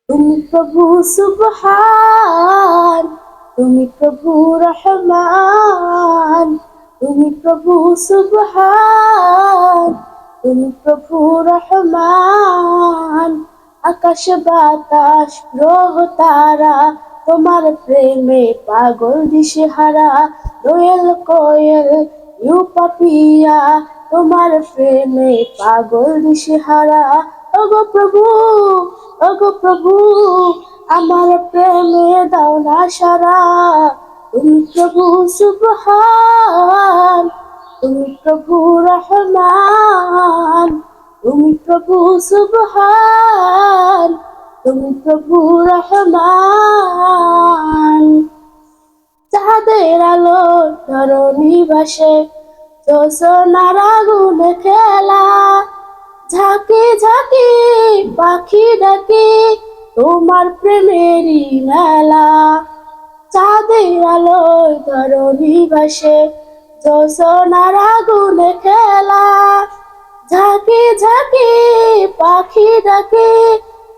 তুমি প্রভু সুবহান, তুমি প্রভু রহমান, তুমি প্রভু সুবহান, তুমি প্রভু রহমান। আকাশ বাতাস গ্রহ তারা তোমার প্রেমে পাগল দিশেহারা। দোয়েল কোয়েল ইউ পাপিয়া তোমার প্রেমে পাগল দিশেহারা। ওগো প্রভু, ওগো প্রভু, আমার প্রেমে দাও না সারা। তুমি প্রভু সুবহান, তুমি প্রভু রহমান, তুমি প্রভু সুবহান, তুমি প্রভু রহমান। চাঁদের আলো ধরণী ভাসে, জোছনার আগুনে খেলা। ঝাঁকে ঝাঁকে পাখি ডাকে তোমার প্রেমেরই মেলা। চাঁদের আলোয় ধরণী ভাসে, জোছনার আগুনে খেলা। ঝাঁকে ঝাঁকে পাখি ডাকে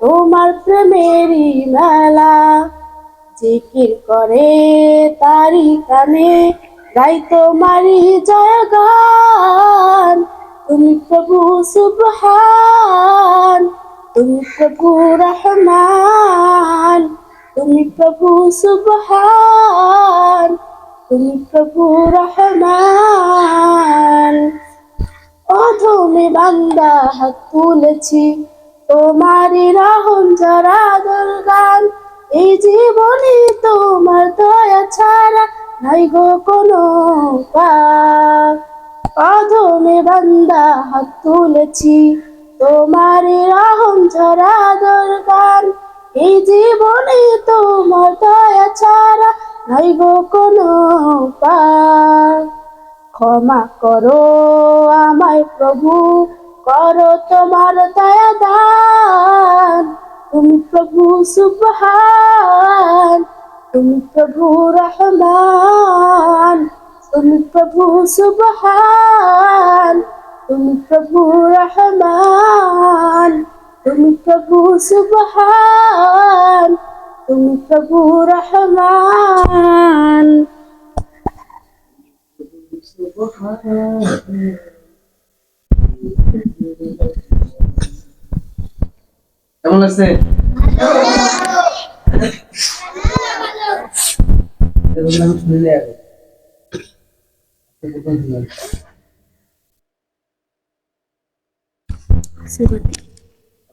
তোমার প্রেমেরই মেলা। জিকির করে তারি কানে গাই তোমারি জয়গান। তুমি প্রভু সুবহান, তুমি প্রভু রহমান, তুমি প্রভু সুবহান, তুমি প্রভু রহমান। অধমে বান্দা হাত তুলেছি, তোমারই রহম ঝরা গান। এই জীবনে তোমার দয়া ছাড়া নাই গো কোনো পার। অধমে বান্দা হাত তুলেছি, তোমারই রহম ঝরা গান। এই জীবনে তোমার দয়া ছাড়া নাই গো কোনো পার। ক্ষমা করো আমায় প্রভু, করো তোমার দয়া দান। তুমি প্রভু সুবহান, তুমি প্রভু রহমান, তুমি প্রভু সুবহান, তুমি প্রভু রহমান, তুমি প্রভু সুবহান, তুমি প্রভু রহমান। কেমন লাগছে?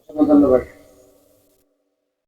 ধন্যবাদ।